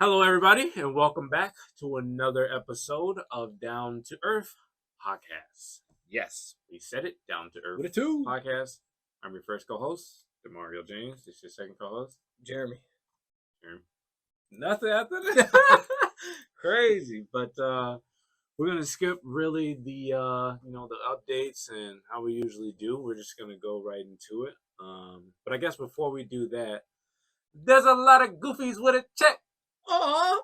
Hello, everybody, and welcome back to another episode of Down to Earth Podcast. Yes, we said it, Down to Earth With a two. Podcast. I'm your first co-host, Demario James. This is your second co-host, Jeremy. Nothing after that. Crazy, but we're gonna skip really the the updates and how we usually do. We're just gonna go right into it. But I guess before we do that, there's a lot of goofies with a check. Oh,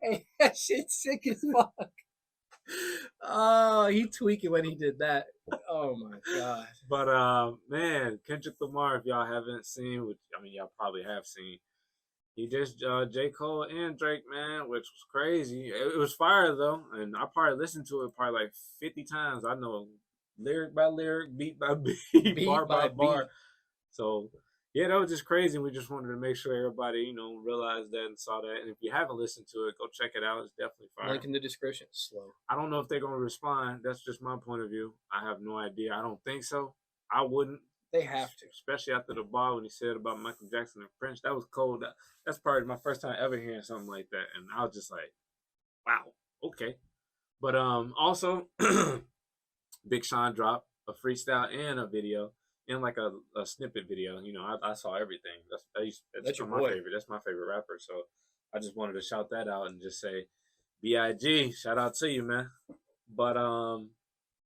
hey, that shit's sick as fuck. Oh, he tweaking when he did that. Oh my god. But man, Kendrick Lamar, if y'all haven't seen, which I mean y'all probably have seen, he just J. Cole and Drake, man, which was crazy. It was fire though, and I probably listened to it probably like 50 times. I know lyric by lyric, beat by beat, bar by bar. So yeah, that was just crazy. We just wanted to make sure everybody, realized that and saw that. And if you haven't listened to it, go check it out. It's definitely fire. Link in the description. Slow. I don't know if they're gonna respond. That's just my point of view. I have no idea. I don't think so. I wouldn't. They have to, especially after the bar when he said about Michael Jackson and Prince. That was cold. That's probably my first time ever hearing something like that, and I was just like, "Wow, okay." But also, Big Sean dropped a freestyle and a video and like a snippet video. I saw everything. That's your my boy. favorite. That's my favorite rapper. So I just wanted to shout that out and just say, Big, shout out to you, man. But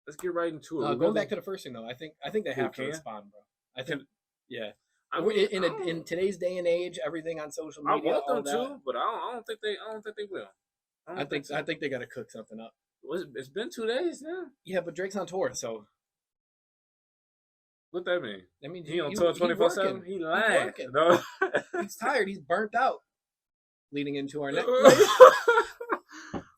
let's get right into it. Going back to the first thing though, I think they have to respond, bro. I think, yeah. I mean, in today's day and age, everything on social media. I want them to, but I don't think they will. I think they got to cook something up. It's been 2 days now. Yeah, but Drake's on tour, so. What that mean? That means he on tour 24/7. He lying. No. He's tired. He's burnt out. Leading into our next.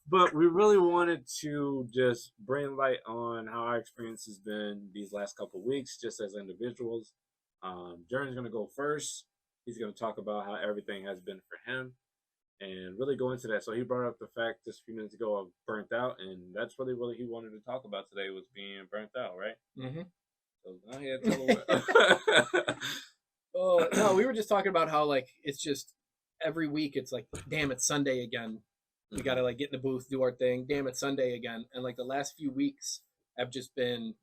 But we really wanted to just bring light on how our experience has been these last couple of weeks, just as individuals. Jeremy's going to go first. He's going to talk about how everything has been for him and really go into that. So he brought up the fact just a few minutes ago of burnt out, and that's really what he wanted to talk about today was being burnt out, right? Mm-hmm. So go ahead, tell him what. No, we were just talking about how like it's just every week it's like, damn, it's Sunday again. We gotta like get in the booth, do our thing. Damn, it's Sunday again. And like the last few weeks have just been,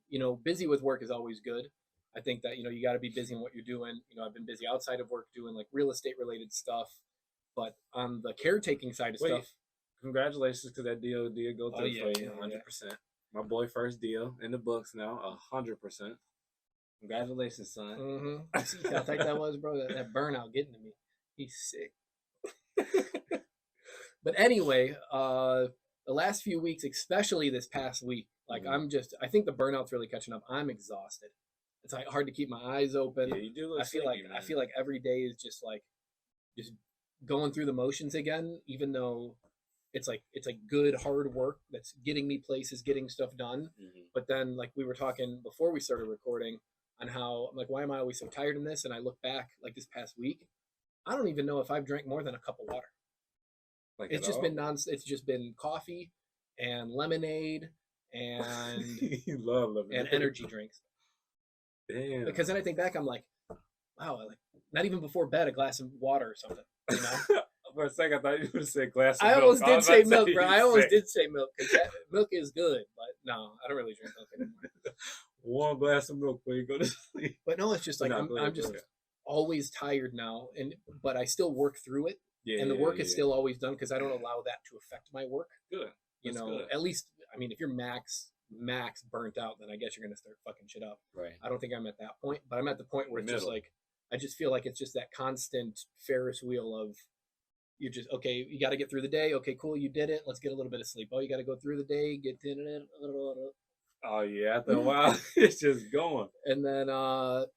busy with work is always good. I think that you got to be busy in what you're doing. I've been busy outside of work doing like real estate related stuff, but on the caretaking side of stuff. Congratulations, because that deal did go through for you, 100%. My boy, first deal in the books now, 100%. Congratulations, son. Mm-hmm. See how tight that was, bro. That burnout getting to me. He's sick. But anyway, the last few weeks, especially this past week, like I think the burnout's really catching up. I'm exhausted. It's like hard to keep my eyes open. Yeah, you do look sleepy, man. I feel like every day is just going through the motions again, even though it's like good hard work that's getting me places, getting stuff done. Mm-hmm. But then like we were talking before we started recording on how I'm like, why am I always so tired in this? And I look back like this past week, I don't even know if I've drank more than a cup of water. Like it's just been it's just been coffee and lemonade and you love lemonade and energy drinks. Damn. Because then I think back, I'm like, wow, like not even before bed a glass of water or something. For a second, I thought you would have said glass of milk. I almost did say milk, bro. I almost did say milk. Milk is good, but no, I don't really drink milk anymore. One glass of milk before you go to sleep. But no, it's just like I'm just always tired now, but I still work through it. Yeah, and the work is still always done because I don't allow that to affect my work. Good. Good. At least, I mean, if you're max burnt out, then I guess you're going to start fucking shit up. Right. I don't think I'm at that point, but I'm at the point where it's just like, I just feel like it's just that constant Ferris wheel of you just, okay, you got to get through the day. Okay, cool. You did it. Let's get a little bit of sleep. Oh, you got to go through the day, get in it. Oh yeah. After a while, it's just going. And then,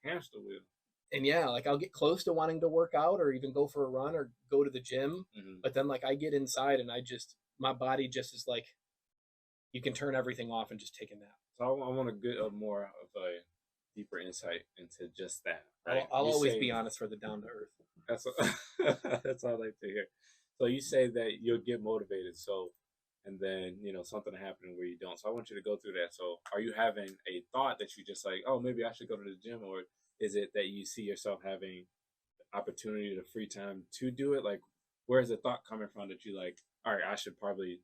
hamster wheel. And yeah, like I'll get close to wanting to work out or even go for a run or go to the gym. Mm-hmm. But then like I get inside and my body just is like, you can turn everything off and just take a nap. So I want to get more of a deeper insight into just that. Right? I'll always be honest for the down to earth. That's all I like to hear. So you say that you'll get motivated. So, and then, something happening where you don't. So I want you to go through that. So are you having a thought that you just like, oh, maybe I should go to the gym, or is it that you see yourself having opportunity, the free time to do it? Like, where's the thought coming from that you like, all right, I should probably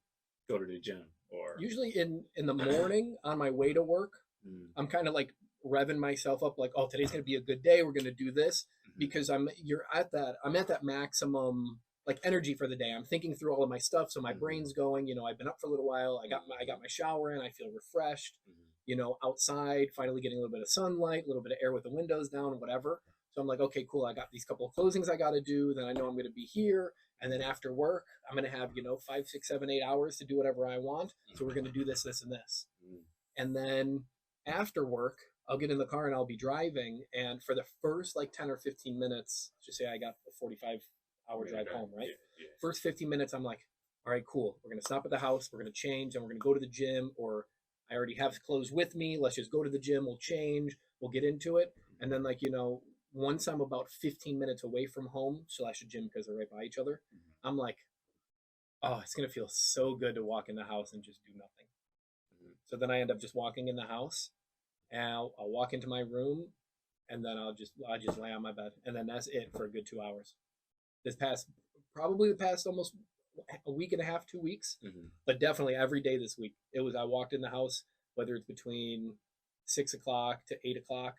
go to the gym or Usually in the morning on my way to work, mm, I'm kind of like revving myself up, like, oh, today's gonna be a good day. We're gonna do this because I'm at that maximum like energy for the day. I'm thinking through all of my stuff, so my brain's going. I've been up for a little while. I got my shower in. I feel refreshed. Outside, finally getting a little bit of sunlight, a little bit of air with the windows down, and whatever. So I'm like, okay, cool. I got these couple of closings I got to do. Then I know I'm going to be here. And then after work, I'm going to have, 5, 6, 7, 8 hours to do whatever I want. So we're going to do this, this, and this. And then after work, I'll get in the car and I'll be driving. And for the first like 10 or 15 minutes, just say I got a 45-hour drive home, right? Yeah. First 15 minutes, I'm like, all right, cool. We're going to stop at the house. We're going to change and we're going to go to the gym, or I already have clothes with me. Let's just go to the gym. We'll change. We'll get into it. And then once I'm about 15 minutes away from home / the gym because they're right by each other, I'm like, oh, it's going to feel so good to walk in the house and just do nothing. So then I end up just walking in the house and I'll walk into my room and then I'll just lay on my bed. And then that's it for a good 2 hours. Probably the past almost a week and a half, 2 weeks, but definitely every day this week. I walked in the house, whether it's between 6 o'clock to 8 o'clock,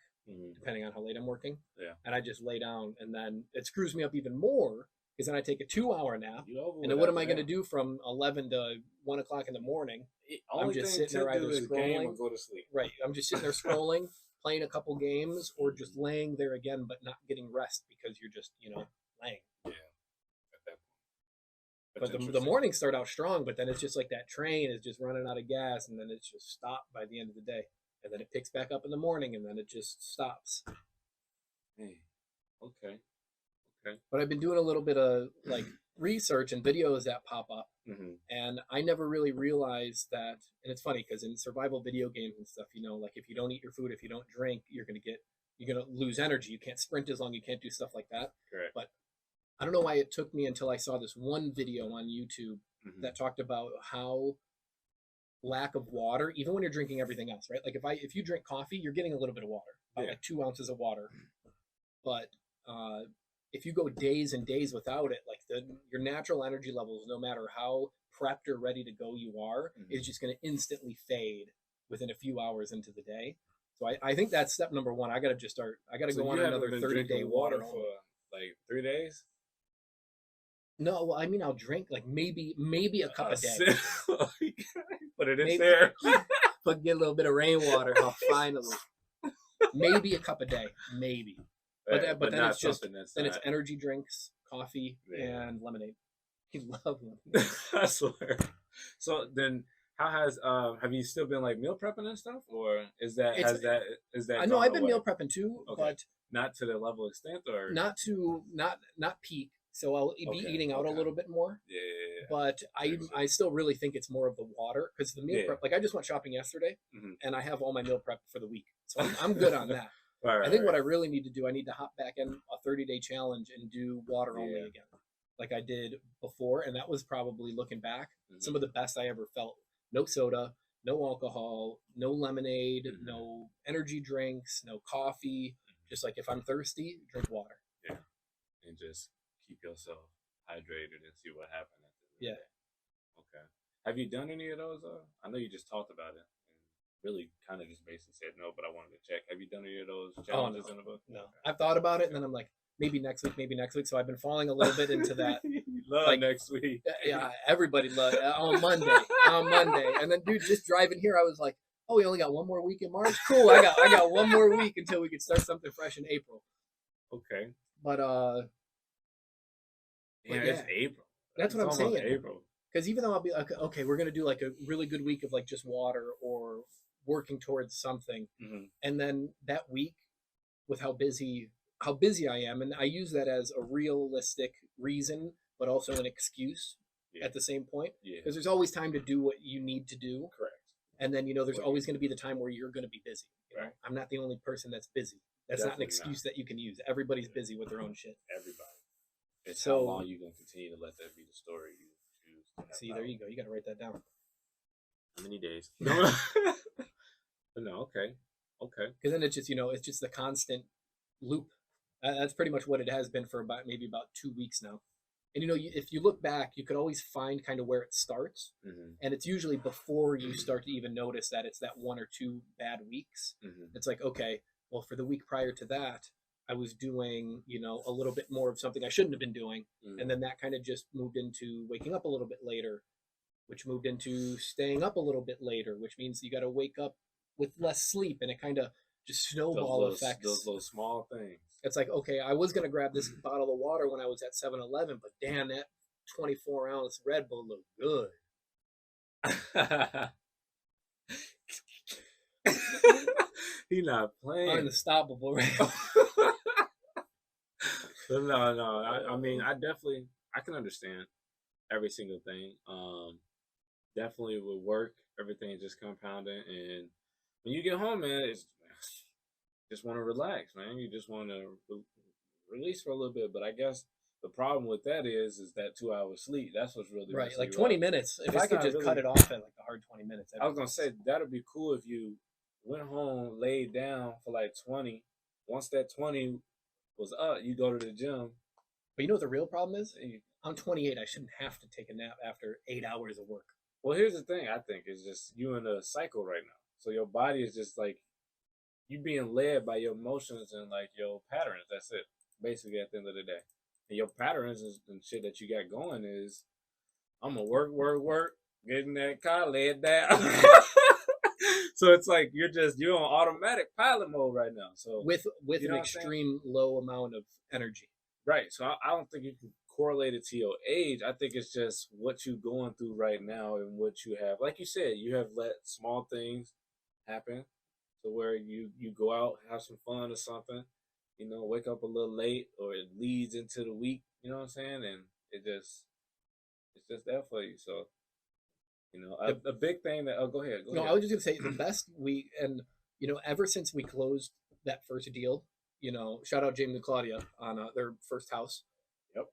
depending on how late I'm working. Yeah. And I just lay down, and then it screws me up even more because then I take a 2-hour nap. And then what am I going to do from 11 to 1 o'clock in the morning? I'm just sitting there either scrolling or go to sleep. Right. I'm just sitting there scrolling, playing a couple games, or just laying there again, but not getting rest because you're just, laying. Yeah. At that point. But the mornings start out strong, but then it's just like that train is just running out of gas, and then it's just stopped by the end of the day. And then it picks back up in the morning, and then it just stops. Hey, okay. But I've been doing a little bit of like research and videos that pop up, and I never really realized that. And it's funny because in survival video games and stuff, like if you don't eat your food, if you don't drink, you're gonna lose energy. You can't sprint as long. You can't do stuff like that. Correct. But I don't know why it took me until I saw this one video on YouTube that talked about how lack of water, even when you're drinking everything else, right? Like if you drink coffee, you're getting a little bit of water, about like 2 ounces of water. But if you go days and days without it, like your natural energy levels, no matter how prepped or ready to go you are, is just going to instantly fade within a few hours into the day. So I think that's step number one. I got to go on another 30-day water for like 3 days. No, well, I mean, I'll drink like maybe a cup a day. But it is there. But get a little bit of rainwater. Oh, finally. Maybe a cup a day. Maybe. But then it's just it's energy drinks, coffee, and lemonade. You love lemonade. I swear. So then, how have you still been like meal prepping and stuff, or is that? I know I've been meal prepping too, but not to the level extent, or not peak. So I'll be eating out a little bit more. Yeah. But I still really think it's more of the water because the meal prep. Like I just went shopping yesterday, and I have all my meal prep for the week, so I'm good on that. I think what I really need to do, I need to hop back in a 30-day challenge and do water only again, like I did before, and that was probably, looking back, some of the best I ever felt. No soda, no alcohol, no lemonade, no energy drinks, no coffee. Just like if I'm thirsty, drink water. Yeah, and just keep yourself hydrated and see what happens. Okay. Have you done any of those? I know you just talked about it. Really kind of just basically said no, but I wanted to check. Have you done any of those challenges in the book? No. Okay. I've thought about it, and then I'm like, maybe next week. So I've been falling a little bit into that. Love next week. Yeah, everybody loves on Monday. And then, dude, just driving here, I was like, oh, we only got one more week in March? Cool, I got one more week until we could start something fresh in April. Okay. But, it's April. That's what I'm saying. April. Because even though I'll be like, okay, we're going to do like a really good week of like just water or working towards something. And then that week, with how busy I am, and I use that as a realistic reason, but also an excuse at the same point. Because there's always time to do what you need to do. Correct. And then, there's always going to be the time where you're going to be busy. Right. I'm not the only person that's busy. That's definitely not an excuse that you can use. Everybody's busy with their own shit. Everybody. It's how long you going to continue to let that be the story you choose. See, there you go. You got to write that down. How many days? No. Okay. Because then it's just, it's just the constant loop. That's pretty much what it has been for about 2 weeks now. And if you look back, you could always find kind of where it starts, and it's usually before you start to even notice that it's that 1 or 2 bad weeks. It's like, okay, well, for the week prior to that, I was doing a little bit more of something I shouldn't have been doing, and then that kind of just moved into waking up a little bit later, which moved into staying up a little bit later, which means you got to wake up with less sleep, and it kind of just snowball effects. Those small things. It's like, okay, I was going to grab this bottle of water when I was at 7-Eleven, but damn, that 24-ounce Red Bull looked good. He not playing. Unstoppable, right? No. I mean, I can understand every single thing. Definitely with work, everything just compounding, and when you get home, man, it's just want to relax, man. You just want to release for a little bit. But I guess the problem with that is that 2 hours sleep. That's what's really right. messing Like you 20 up. minutes. If It's I could not just really- cut it off at like a hard 20 minutes. I was gonna say that'd be cool if you went home, laid down for like 20. Once that 20 was up, you go to the gym. But you know what the real problem is? I'm 28. I shouldn't have to take a nap after 8 hours of work. Well, here's the thing. I think is just you in a cycle right now. So your body is just like you being led by your emotions and like your patterns. That's it. Basically, at the end of the day, and your patterns and shit that you got going is I'm gonna work, get in that car, lay it down. So it's like you're on automatic pilot mode right now. So with you know an what I'm saying? extreme low amount of energy. Right. So I don't think you can correlate it to your age. I think it's just what you're going through right now and what you have. Like you said, you have let small things happen to where you go out, have some fun or something, wake up a little late or it leads into the week, you know what I'm saying? And it's just there for you. So, a big thing that, go ahead. No, I was just going to say the best week, and, ever since we closed that first deal, shout out James and Claudia on their first house. Yep.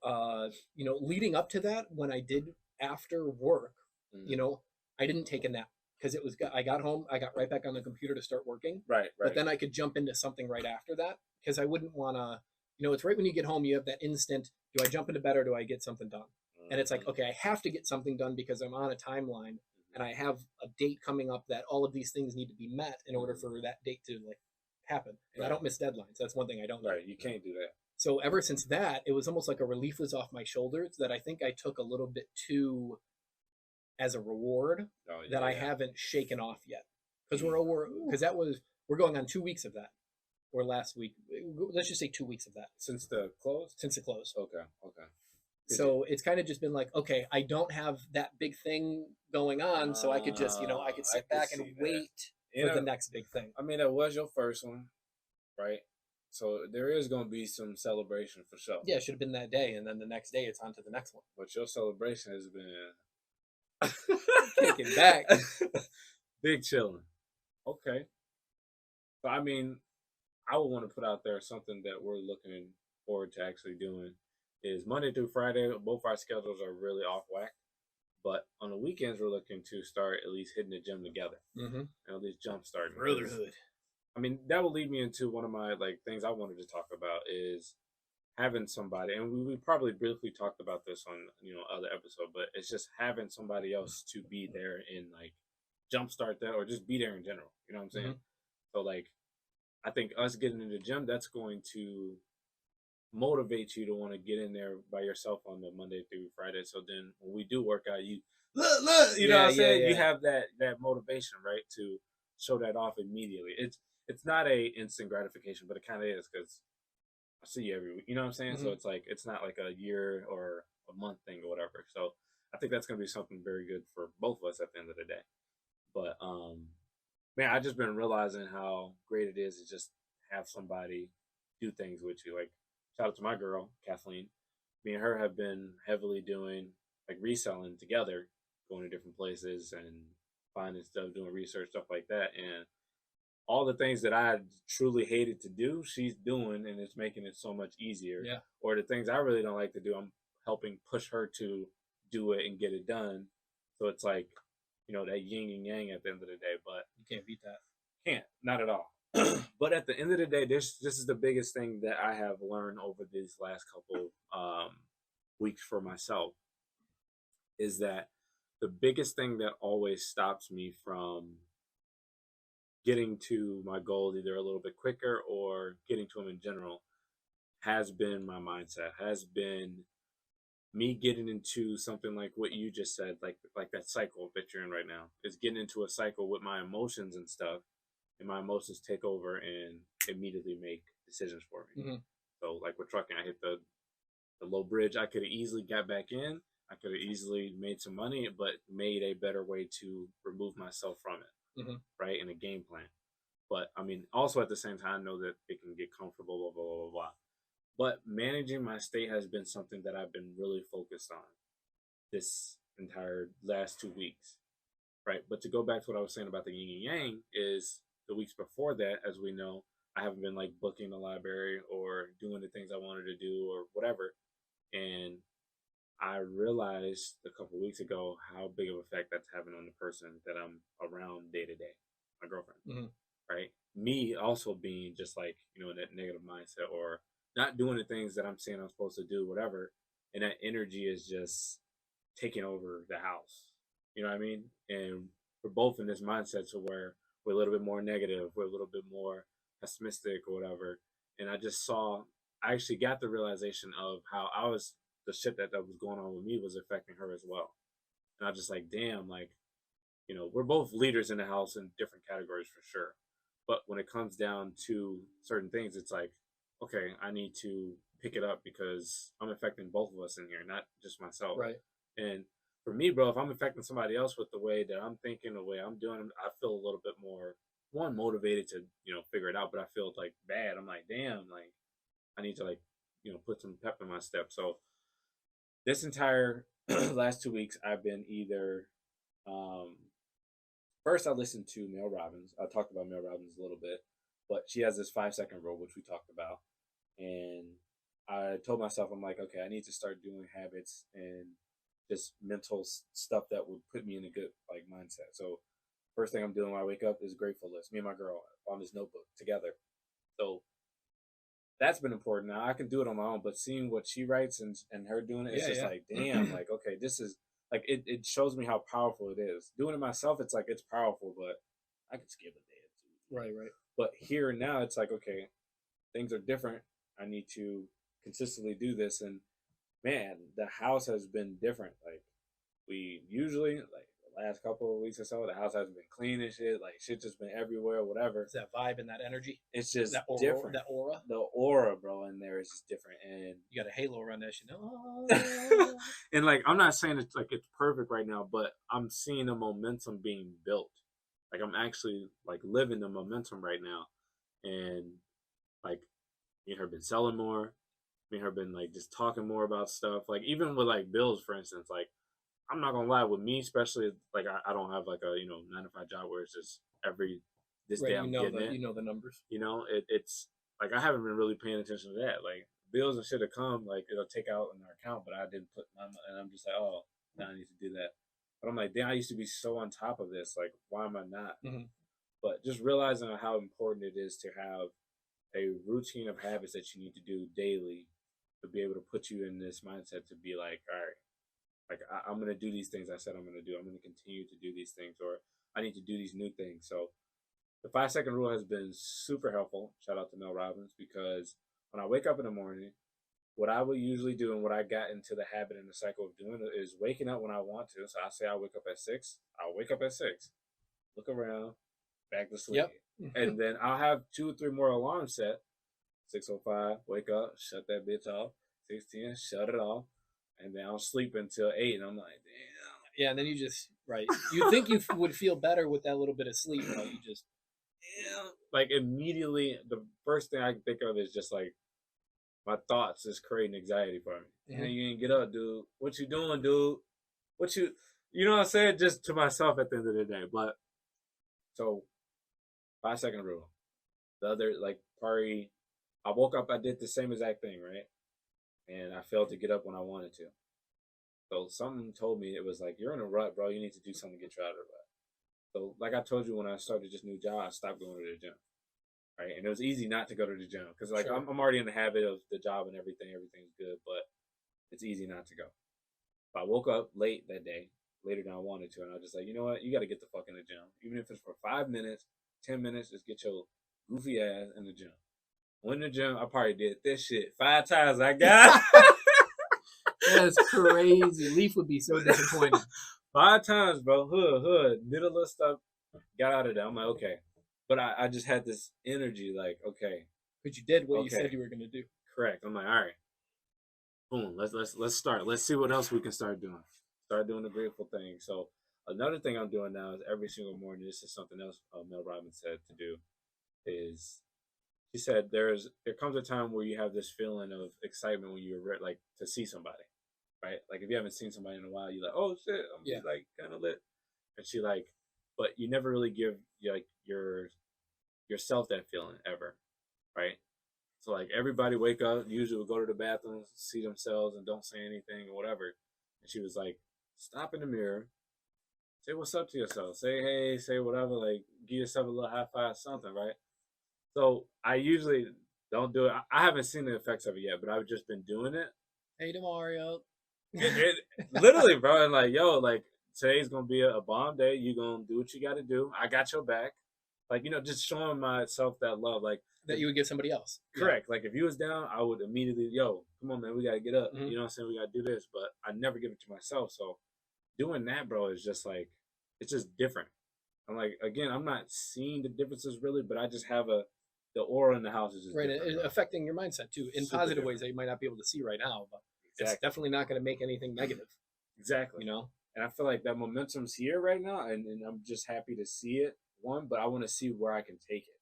Leading up to that, when I did after work, I didn't take a nap because I got home, I got right back on the computer to start working. Right. But then I could jump into something right after that because I wouldn't want to, it's right when you get home, you have that instant, do I jump into bed or do I get something done? And it's like, okay, I have to get something done because I'm on a timeline and I have a date coming up that all of these things need to be met in order for that date to happen. And Right. I don't miss deadlines. That's one thing I don't do. Right. You can't do that. So ever since that, it was almost like a relief was off my shoulders that I think I took a little bit too as a reward that I haven't shaken off yet. Because we're going on 2 weeks of that. Or last week, let's just say 2 weeks of that. Since the close? Since the close. Okay. So it's kind of just been like, okay, I don't have that big thing going on, so I could just, I could sit back and wait for the next big thing. I mean, that was your first one, right? So there is going to be some celebration for sure. Yeah, it should have been that day, and then the next day it's on to the next one. But your celebration has been kicking back. Big chilling. Okay. So, I mean, I would want to put out there something that we're looking forward to actually doing is Monday through Friday. Both our schedules are really off whack. But on the weekends, we're looking to start at least hitting the gym together. And at least jump starting. Brotherhood. I mean, that will lead me into one of my things I wanted to talk about is having somebody, and we probably briefly talked about this on other episode, but it's just having somebody else to be there and jumpstart that or just be there in general. You know what I'm saying? So I think us getting in the gym, that's going to motivate you to want to get in there by yourself on the Monday through Friday. So then when we do work out, you look, you know what I'm saying? Yeah. You have that motivation, right, to show that off immediately. It's not a instant gratification, but it kind of is because I see you every week. You know what I'm saying? So it's not like a year or a month thing or whatever. So I think that's going to be something very good for both of us at the end of the day. But man, I've just been realizing how great it is to just have somebody do things with you. Shout out to my girl, Kathleen. Me and her have been heavily doing reselling together, going to different places and finding stuff, doing research, stuff like that. And all the things that I truly hated to do, she's doing, and it's making it so much easier. Yeah. Or the things I really don't like to do, I'm helping push her to do it and get it done. So it's that yin and yang at the end of the day. But you can't beat that. Can't, not at all. But at the end of the day, this is the biggest thing that I have learned over these last couple weeks for myself is that the biggest thing that always stops me from getting to my goals either a little bit quicker or getting to them in general has been my mindset, has been me getting into something like what you just said, like that cycle that you're in right now, is getting into a cycle with my emotions and stuff, and my emotions take over and immediately make decisions for me. Mm-hmm. So like with trucking, I hit the low bridge. I could have easily got back in. I could have easily made some money, but made a better way to remove myself from it, Mm-hmm. right? In a game plan. But I mean, also at the same time, I know that it can get comfortable, blah, blah, blah, blah. But managing my state has been something that I've been really focused on this entire last 2 weeks, right? But to go back to what I was saying about the yin and yang is the weeks before that, as we know, I haven't been like booking the library or doing the things I wanted to do or whatever. And I realized a couple of weeks ago how big of an effect that's having on the person that I'm around day to day, my girlfriend, Mm-hmm. right? Me also being just like, in that negative mindset or not doing the things that I'm saying I'm supposed to do, whatever. And that energy is just taking over the house. You know what I mean? And we're both in this mindset to where we're a little bit more negative, we're a little bit more pessimistic or whatever. And I actually got the realization of how the shit that was going on with me was affecting her as well. And I just like, damn, like, we're both leaders in the house in different categories for sure. But when it comes down to certain things, it's like, okay, I need to pick it up because I'm affecting both of us in here, not just myself. Right. And for me, bro, if I'm affecting somebody else with the way that I'm thinking, the way I'm doing, I feel a little bit more one motivated to figure it out. But I feel like bad. I'm like, damn, like I need to like put some pep in my step. So this entire last 2 weeks, I've been either um, first I listened to Mel Robbins. I talked about Mel Robbins a little bit, but she has this 5 second rule, which we talked about, and I told myself, I'm like, okay, I need to start doing habits and just mental stuff that would put me in a good like mindset. So first thing I'm doing when I wake up is grateful list. Me and my girl on this notebook together. So that's been important. Now I can do it on my own, but seeing what she writes and her doing it, it's Yeah, just yeah. like, damn, like okay, this is like it shows me how powerful it is. Doing it myself, it's like it's powerful, but I could skip a day or two. Right, right. But here and now, it's like okay, things are different. I need to consistently do this, and man, the house has been different. Like we usually like the last couple of weeks or so, the house hasn't been clean and shit. Like shit just been everywhere, whatever. It's that vibe and that energy, It's just that aura, different. that aura. The aura, bro, in there is just different, and You got a halo around that shit. Oh. and like I'm not saying it's like it's perfect right now, but I'm seeing the momentum being built. Like I'm actually like living the momentum right now, and like me and her been selling more. Me and her been like just talking more about stuff. Like even with like bills, for instance. Like I'm not gonna lie, with me especially, like I don't have like a 9 to 5 job where it's just every this Right, day I'm getting it. you know the numbers. It's like I haven't been really paying attention to that. Like bills and shit have come, like it'll take out in our account, but I didn't put and I'm just like, oh, now I need to do that. But I'm like, damn, I used to be so on top of this. Like, why am I not? Mm-hmm. But just realizing how important it is to have a routine of habits that you need to do daily to be able to put you in this mindset to be like, all right, like I'm gonna do these things I said I'm gonna do. I'm gonna continue to do these things, or I need to do these new things. So the 5 second rule has been super helpful. Shout out to Mel Robbins because when I wake up in the morning, what I would usually do and what I got into the habit and the cycle of doing is waking up when I want to. So I say I wake up at 6. I'll wake up at 6, look around, back to sleep, Yep. and then I'll have 2 or 3 more alarms set. 6:05, wake up, shut that bitch off. 6:10, shut it off, and then I'll sleep until 8. And I'm like, damn. Yeah, and then you just right. You think you would feel better with that little bit of sleep, but you just Yeah. Like immediately, the first thing I can think of is just like my thoughts is creating anxiety for me. Mm-hmm. You ain't get up, dude. What you doing, dude? What you know what I'm saying? Just to myself at the end of the day. But so 5 second rule. The other like probably I woke up, I did the same exact thing, right? And I failed to get up when I wanted to. So something told me it was like, you're in a rut, bro. You need to do something to get you out of the rut. So like I told you when I started this new job, I stopped going to the gym. right? And it was easy not to go to the gym because like Sure. I'm already in the habit of the job and everything's good, but it's easy not to go. But I woke up late that day, later than I wanted to, and I was just like, you know what, you got to get the fuck in the gym, even if it's for 5 minutes, 10 minutes, just get your goofy ass in the gym. Went in the gym, I probably did this shit 5 times. I got That's crazy. Leaf would be so disappointed. 5 times, bro. Hood, did a little stuff, got out of there. I'm like, okay, but I just had this energy, like, okay, But you did what you okay, said you were going to do. correct. I'm like, all right, boom, let's start. Let's see what else we can start doing. Start doing the grateful thing. So another thing I'm doing now is every single morning. This is something else Mel Robbins said to do. Is she said there comes a time where you have this feeling of excitement when you're like to see somebody, right? Like if you haven't seen somebody in a while, you're like, oh shit, I'm like kind of lit, and she like, but you never really give like yourself that feeling ever, right? So like everybody wake up, usually will go to the bathroom, see themselves, and don't say anything or whatever. And she was like, stop in the mirror, say what's up to yourself, say hey, say whatever, like give yourself a little high five, something, right? So I usually don't do it. I haven't seen the effects of it yet, but I've just been doing it. Hey, Demario. Literally, bro, and like yo, like today's gonna be a bomb day. You gonna do what you got to do. I got your back. Like just showing myself that love, like that you would give somebody else. Correct. Yeah. Like if you was down, I would immediately, yo, come on, man, we gotta get up. Mm-hmm. You know what I'm saying? We gotta do this. But I never give it to myself. So doing that, bro, is just like it's just different. I'm like, again, I'm not seeing the differences really, but I just have the aura in the house is just right, affecting your mindset too in super positive different ways that you might not be able to see right now, but exactly. It's definitely not going to make anything negative. Exactly. And I feel like that momentum's here right now, and I'm just happy to see it. One, but I want to see where I can take it,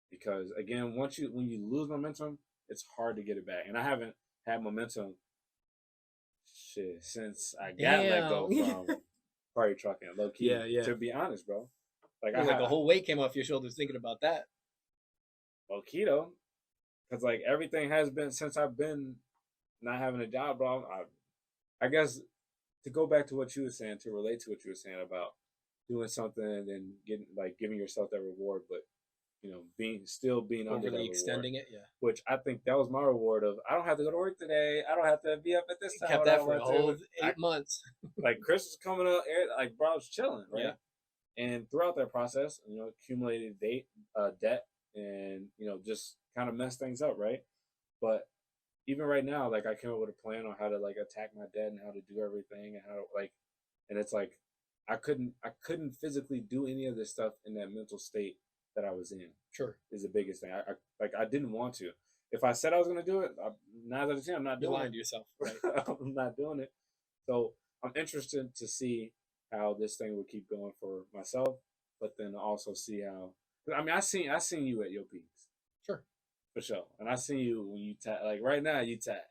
because again, when you lose momentum, it's hard to get it back. And I haven't had momentum since I got let go from party trucking, low key. Yeah. To be honest, bro, like a whole weight came off your shoulders thinking about that. Low key though, because like everything has been since I've been not having a job, bro. I guess to go back to what you were saying, to relate to what you were saying about doing something and then giving yourself that reward, but being under that extending reward, it, which I think that was my reward of I don't have to go to work today. I don't have to be up at this time. Kept that for a whole 8 months. Like Chris was coming up, like bro, I was chilling, right? Yeah. And throughout that process, accumulated debt, and just kind of messed things up, right? But even right now, like I came up with a plan on how to like attack my debt and how to do everything and how to and it's like I couldn't physically do any of this stuff in that mental state that I was in. Sure, is the biggest thing. I didn't want to. If I said I was going to do it, 9 out of 10, I'm not doing it. You're lying to yourself, right? I'm not doing it. So I'm interested to see how this thing will keep going for myself, but then also see how. I mean, I seen you at your peaks. Sure, for sure. And I seen you when you tap. Like right now, you tap.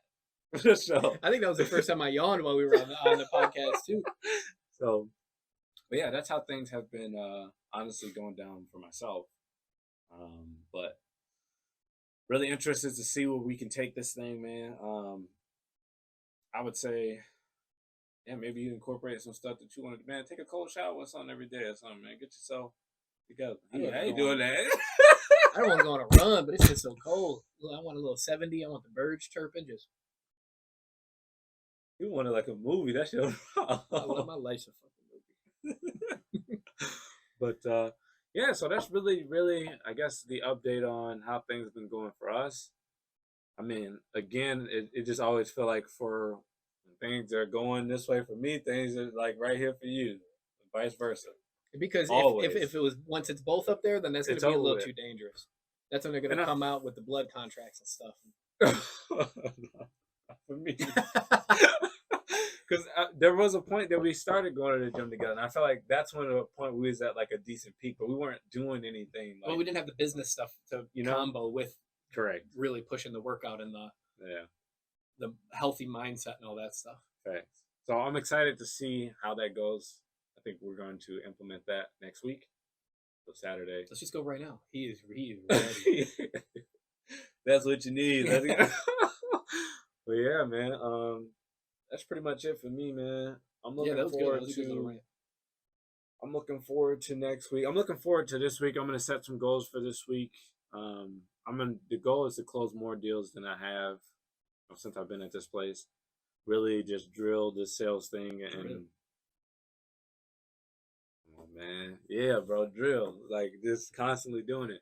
For sure. I think that was the first time I yawned while we were on the podcast too. So, but yeah, that's how things have been honestly going down for myself. But really interested to see where we can take this thing, man. I would say, yeah, maybe you incorporate some stuff that you want to, man. Take a cold shower or something every day or something, man. Get yourself together. I ain't doing that. I don't want to go on a run, but it's just so cold. I want a little 70. I want the birds chirping. Just you wanted like a movie. That's your problem. My life's a fucking movie. But yeah, so that's really, really, I guess, the update on how things have been going for us. I mean, again, it just always feel like for things are going this way for me, things are like right here for you, vice versa. Because if it was once it's both up there, then that's going to be a little too dangerous. That's when they're going to come out with the blood contracts and stuff. For me. Because there was a point that we started going to the gym together, and I felt like that's when the point we was at like a decent peak, but we weren't doing anything. Well, we didn't have the business stuff to combo with. Correct. Really pushing the workout and the healthy mindset and all that stuff. Right. So I'm excited to see how that goes. I think we're going to implement that next week. So Saturday. Let's just go right now. He is ready. That's what you need. But yeah, man. That's pretty much it for me, man. I'm looking forward to next week. I'm looking forward to this week. I'm going to set some goals for this week. The goal is to close more deals than I have since I've been at this place. Really just drill the sales thing and oh man, yeah, bro, drill. Like just constantly doing it.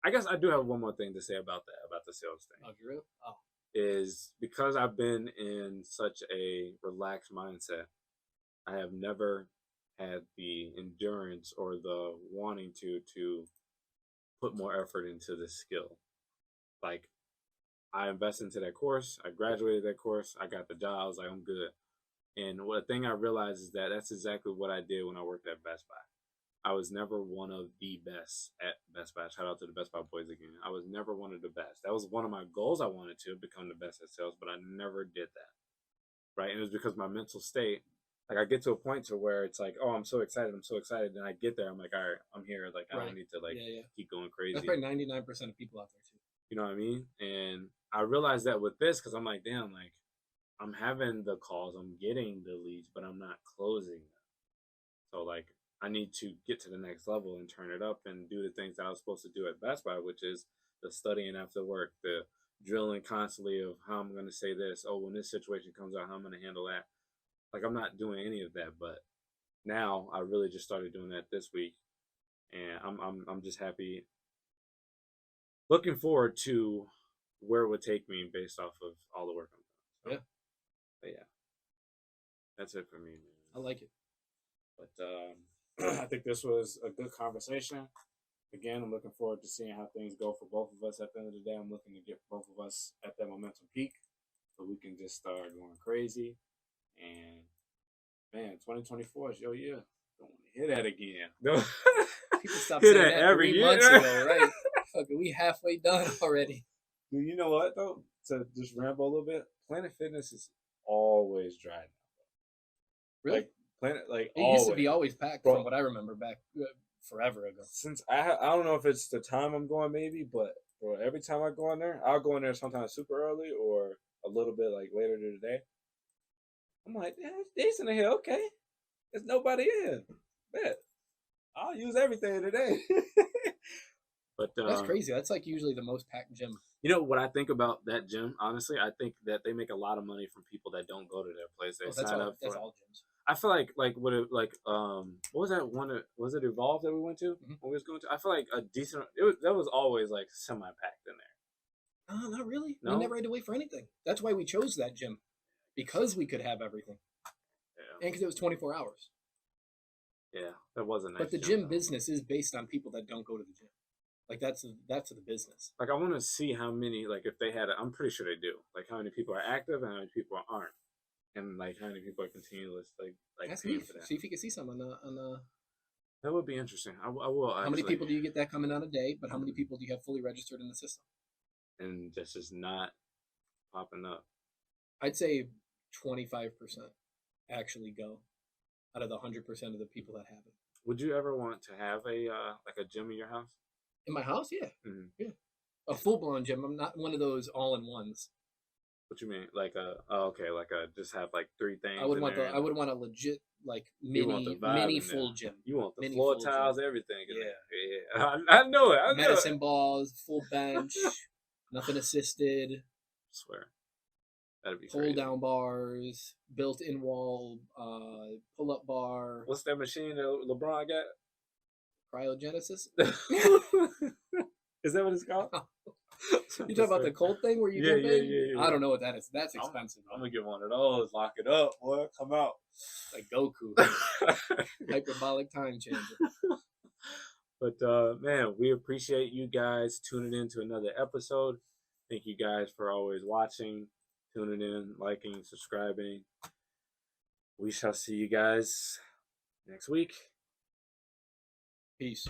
I guess I do have one more thing to say about that, about the sales thing. Oh, drill. Oh, Is because I've been in such a relaxed mindset, I have never had the endurance or the wanting to put more effort into this skill. Like I invested into that course, I graduated that course, I got the job, I was like, I'm good. And what thing I realized is that that's exactly what I did when I worked at Best Buy. I was never one of the best at Best Buy. Shout out to the Best Buy boys again. I was never one of the best. That was one of my goals. I wanted to become the best at sales, but I never did that. Right. And it was because my mental state, like I get to a point to where it's like, oh, I'm so excited. I'm so excited. Then I get there. I'm like, all right, I'm here. Like, I don't need to like keep going crazy. That's probably 99% of people out there too. You know what I mean? And I realized that with this, cause I'm like, damn, like I'm having the calls, I'm getting the leads, but I'm not closing them. So like, I need to get to the next level and turn it up and do the things that I was supposed to do at Best Buy, which is the studying after work, the drilling constantly of how I'm going to say this. Oh, when this situation comes out, how I'm going to handle that. Like I'm not doing any of that, but now I really just started doing that this week, and I'm just happy. Looking forward to where it would take me based off of all the work I'm doing. So, but yeah, that's it for me, man. I like it. But I think this was a good conversation. Again, I'm looking forward to seeing how things go for both of us at the end of the day. I'm looking to get both of us at that momentum peak so we can just start going crazy. And man, 2024 is your year. Don't want to hear that again. No. People stop saying that every 3 months ago, right? Fucking, we halfway done already. Dude, you know what though? To just ramble a little bit, Planet Fitness is always dry now. Really? Like Planet, like it used to be always packed, from what I remember back forever ago. Since I don't know if it's the time I'm going maybe, but bro, every time I go in there, I'll go in there sometimes super early or a little bit like later in the day. I'm like, yeah, it's decent in here. Okay, there's nobody in. Bet I'll use everything today. But that's crazy. That's like usually the most packed gym. You know what I think about that gym? Honestly, I think that they make a lot of money from people that don't go to their place. They sign up for. That's all gyms. I feel like what it like what was that one? Was it Evolve that we went to? Mm-hmm. When we was going to? I feel like a decent. That was always like semi packed in there. No, not really. No? We never had to wait for anything. That's why we chose that gym, because we could have everything. Yeah. And because it was 24 hours. Yeah, that wasn't. But the gym business is based on people that don't go to the gym. Like that's the business. Like I want to see how many. Like if they had, I'm pretty sure they do. Like how many people are active and how many people aren't. And like how many people are continuous, like paying for that. See if you can see some on the. That would be interesting. I will. How many people do you get that coming on a day? But how many people do you have fully registered in the system? And this is not popping up. I'd say 25% actually go out of the 100% of the people that have it. Would you ever want to have a like a gym in your house? In my house, yeah, yeah, a full blown gym. I'm not one of those all in ones. What you mean, like just have like 3 things? I would want a legit like mini full gym. You want the floor tiles, everything. Yeah. I know it. Medicine balls, full bench, nothing assisted. I swear, that'd be pull down bars, built-in wall, pull-up bar. What's that machine that LeBron got? Cryogenesis. Is that what it's called? You talking about the cold thing where you jump in? Yeah. I don't know what that is. That's expensive. I'm gonna get one of those. Lock it up, boy. Come out like Goku. Hyperbolic time changer. But man, we appreciate you guys tuning in to another episode. Thank you guys for always watching, tuning in, liking, subscribing. We shall see you guys next week. Peace.